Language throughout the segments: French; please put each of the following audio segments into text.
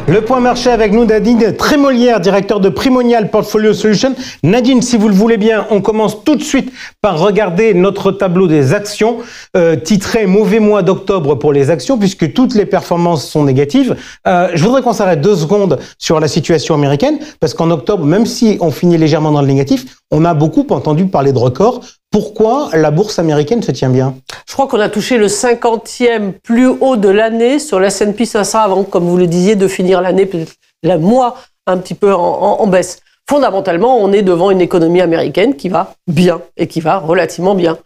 Le point marché avec nous, Nadine Trémolière, directeur de Primonial Portfolio Solutions. Nadine, si vous le voulez bien, on commence tout de suite par regarder notre tableau des actions, titré « Mauvais mois d'octobre pour les actions », puisque toutes les performances sont négatives. Je voudrais qu'on s'arrête 2 secondes sur la situation américaine, parce qu'en octobre, même si on finit légèrement dans le négatif, on a beaucoup entendu parler de records. Pourquoi la bourse américaine se tient bien? Je crois qu'on a touché le 50e plus haut de l'année sur le S&P 500 avant, comme vous le disiez, de finir l'année, peut-être le mois un petit peu en baisse. Fondamentalement, on est devant une économie américaine qui va bien et qui va relativement bien.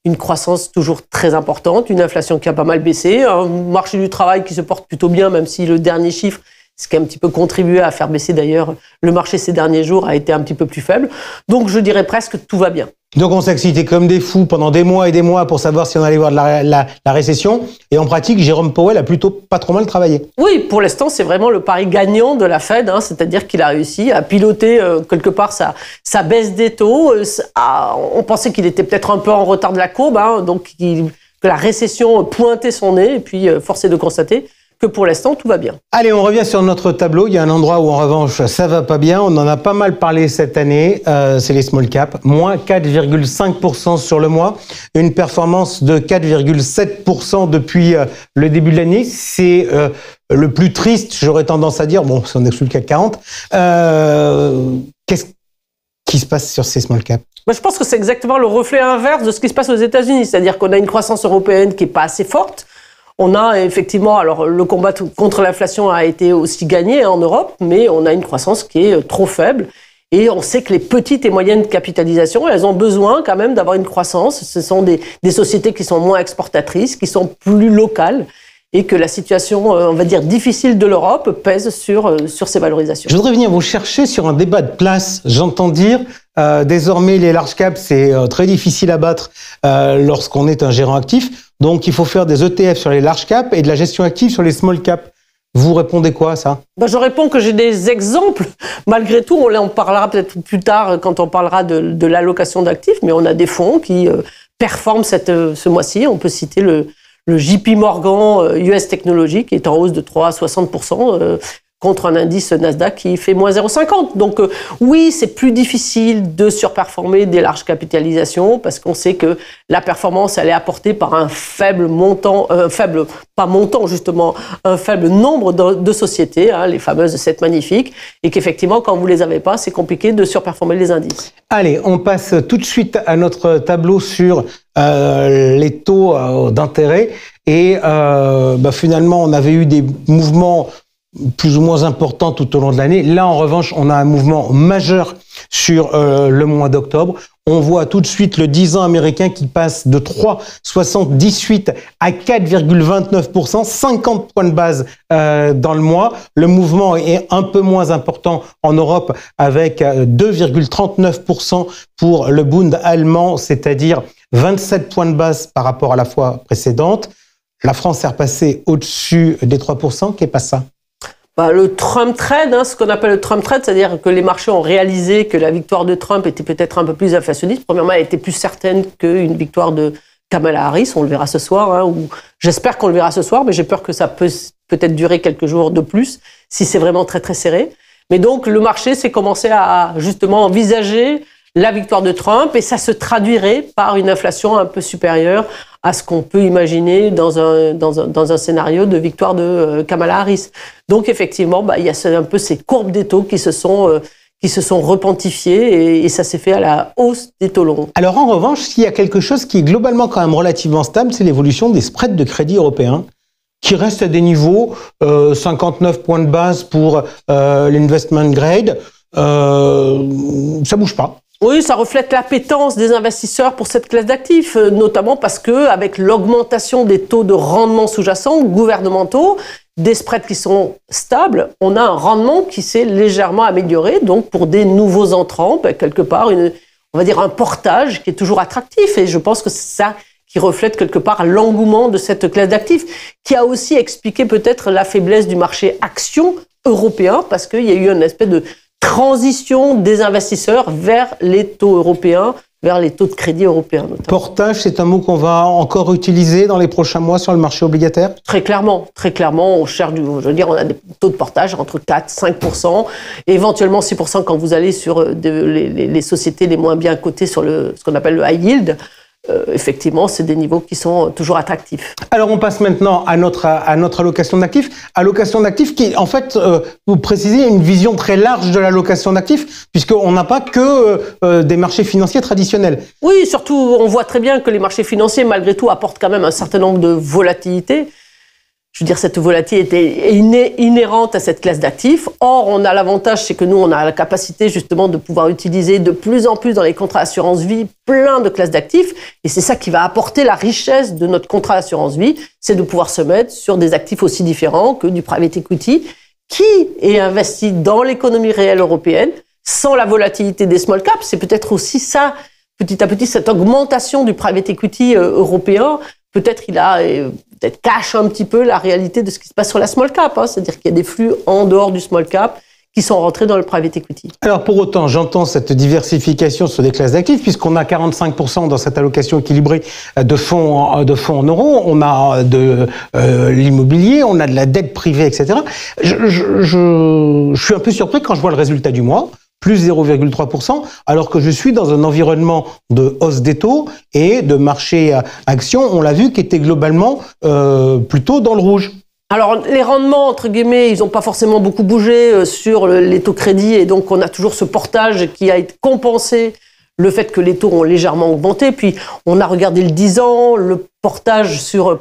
Une croissance toujours très importante, une inflation qui a pas mal baissé, un marché du travail qui se porte plutôt bien, même si le dernier chiffre, ce qui a un petit peu contribué à faire baisser d'ailleurs le marché ces derniers jours, a été un petit peu plus faible. Donc je dirais presque que tout va bien. Donc on s'excitait comme des fous pendant des mois et des mois pour savoir si on allait voir de la récession. Et en pratique, Jérôme Powell a plutôt pas trop mal travaillé. Oui, pour l'instant, c'est vraiment le pari gagnant de la Fed. C'est-à-dire qu'il a réussi à piloter quelque part sa baisse des taux. On pensait qu'il était peut-être un peu en retard de la courbe, donc que la récession pointait son nez. Et puis, force est de constater que pour l'instant, tout va bien. Allez, on revient sur notre tableau. Il y a un endroit où, en revanche, ça va pas bien. On en a pas mal parlé cette année. C'est les small caps. Moins 4,5% sur le mois. Une performance de 4,7% depuis le début de l'année. C'est le plus triste, j'aurais tendance à dire. Bon, si on exclut le CAC 40. Qu'est-ce qui se passe sur ces small caps? Je pense que c'est exactement le reflet inverse de ce qui se passe aux États-Unis. C'est-à-dire qu'on a une croissance européenne qui n'est pas assez forte. On a effectivement, alors le combat contre l'inflation a été aussi gagné en Europe, mais on a une croissance qui est trop faible. Et on sait que les petites et moyennes capitalisations, elles ont besoin quand même d'avoir une croissance. Ce sont des sociétés qui sont moins exportatrices, qui sont plus locales, et que la situation, on va dire, difficile de l'Europe pèse sur ces valorisations. Je voudrais venir vous chercher sur un débat de place. J'entends dire, désormais, les large caps, c'est très difficile à battre lorsqu'on est un gérant actif. Donc, il faut faire des ETF sur les large caps et de la gestion active sur les small caps. Vous répondez quoi à ça? Je réponds que j'ai des exemples. Malgré tout, on en parlera peut-être plus tard quand on parlera de l'allocation d'actifs, mais on a des fonds qui performent ce mois-ci. On peut citer le JP Morgan US Technology qui est en hausse de 3 à 60%. Contre un indice Nasdaq qui fait moins 0,50. Donc oui, c'est plus difficile de surperformer des larges capitalisations parce qu'on sait que la performance, elle est apportée par un faible montant, un faible nombre de sociétés, les fameuses 7 magnifiques, et qu'effectivement, quand vous les avez pas, c'est compliqué de surperformer les indices. Allez, on passe tout de suite à notre tableau sur les taux d'intérêt. Et finalement, on avait eu des mouvements plus ou moins important tout au long de l'année. Là, en revanche, on a un mouvement majeur sur le mois d'octobre. On voit tout de suite le 10 ans américain qui passe de 3,78 à 4,29%, 50 points de base dans le mois. Le mouvement est un peu moins important en Europe avec 2,39% pour le Bund allemand, c'est-à-dire 27 points de base par rapport à la fois précédente. La France est repassée au-dessus des 3%. Qu'est-ce ça? Le Trump trade, ce qu'on appelle le Trump trade, c'est-à-dire que les marchés ont réalisé que la victoire de Trump était peut-être un peu plus inflationniste. Premièrement, elle était plus certaine qu'une victoire de Kamala Harris. On le verra ce soir, ou j'espère qu'on le verra ce soir, mais j'ai peur que ça peut-être durer quelques jours de plus si c'est vraiment très très serré. Mais donc le marché s'est commencé à justement envisager la victoire de Trump et ça se traduirait par une inflation un peu supérieure à ce qu'on peut imaginer dans un scénario de victoire de Kamala Harris. Donc effectivement, il y a un peu ces courbes des taux qui se sont repentifiées et ça s'est fait à la hausse des taux longs. Alors en revanche, s'il y a quelque chose qui est globalement quand même relativement stable, c'est l'évolution des spreads de crédit européens qui restent à des niveaux 59 points de base pour l'investment grade. Ça bouge pas. Oui, ça reflète l'appétence des investisseurs pour cette classe d'actifs, notamment parce que avec l'augmentation des taux de rendement sous-jacents gouvernementaux, des spreads qui sont stables, on a un rendement qui s'est légèrement amélioré. Donc pour des nouveaux entrants, quelque part, on va dire un portage qui est toujours attractif. Et je pense que c'est ça qui reflète quelque part l'engouement de cette classe d'actifs, qui a aussi expliqué peut-être la faiblesse du marché action européen, parce qu'il y a eu une espèce de transition des investisseurs vers les taux européens vers les taux de crédit européens. Notamment. Portage, c'est un mot qu'on va encore utiliser dans les prochains mois sur le marché obligataire? Très clairement, on cherche on a des taux de portage entre 4, 5%, et éventuellement 6% quand vous allez sur les sociétés les moins bien cotées sur ce qu'on appelle le high yield. Effectivement, c'est des niveaux qui sont toujours attractifs. Alors, on passe maintenant à notre allocation d'actifs. Allocation d'actifs qui, en fait, vous précisez une vision très large de l'allocation d'actifs, puisqu'on n'a pas que des marchés financiers traditionnels. Oui, surtout, on voit très bien que les marchés financiers, malgré tout, apportent quand même un certain nombre de volatilités. Je veux dire, cette volatilité est inhérente à cette classe d'actifs. Or, on a l'avantage, c'est que nous, on a la capacité justement de pouvoir utiliser de plus en plus dans les contrats assurance-vie plein de classes d'actifs. Et c'est ça qui va apporter la richesse de notre contrat assurance-vie, c'est de pouvoir se mettre sur des actifs aussi différents que du private equity, qui est investi dans l'économie réelle européenne, sans la volatilité des small caps. C'est peut-être aussi ça, petit à petit, cette augmentation du private equity européen. Peut-être cache un petit peu la réalité de ce qui se passe sur la small cap. C'est-à-dire qu'il y a des flux en dehors du small cap qui sont rentrés dans le private equity. Alors pour autant, j'entends cette diversification sur des classes d'actifs, puisqu'on a 45% dans cette allocation équilibrée de fonds en euros, on a de l'immobilier, on a de la dette privée, etc. Je suis un peu surpris quand je vois le résultat du mois, plus 0,3%, alors que je suis dans un environnement de hausse des taux et de marché actions, on l'a vu, qui était globalement plutôt dans le rouge. Alors, les rendements, entre guillemets, ils n'ont pas forcément beaucoup bougé sur les taux crédit, et donc on a toujours ce portage qui a été compensé le fait que les taux ont légèrement augmenté. Puis, on a regardé le 10 ans, le portage sur,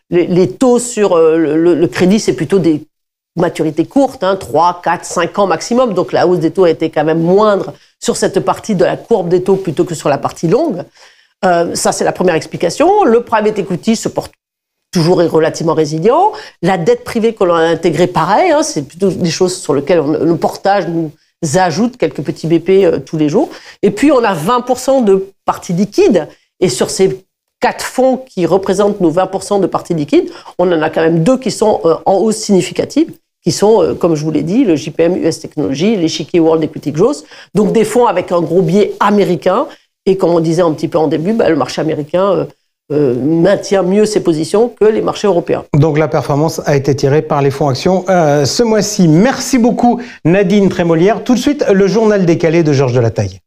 les taux sur le crédit, c'est plutôt des maturité courte, 3, 4, 5 ans maximum. Donc la hausse des taux a été quand même moindre sur cette partie de la courbe des taux plutôt que sur la partie longue. Ça, c'est la première explication. Le private equity se porte toujours relativement résilient. La dette privée que l'on a intégrée, pareil, c'est plutôt des choses sur lesquelles le portage nous ajoute quelques petits BP tous les jours. Et puis, on a 20% de parties liquides. Et sur ces 4 fonds qui représentent nos 20% de parties liquides, on en a quand même 2 qui sont en hausse significative, qui sont, comme je vous l'ai dit, le JPM US Technology, l'échiquier World Equity Growth, donc des fonds avec un gros biais américain. Et comme on disait un petit peu en début, le marché américain maintient mieux ses positions que les marchés européens. Donc la performance a été tirée par les fonds actions ce mois-ci. Merci beaucoup Nadine Trémolière. Tout de suite, le journal décalé de Georges Delataille.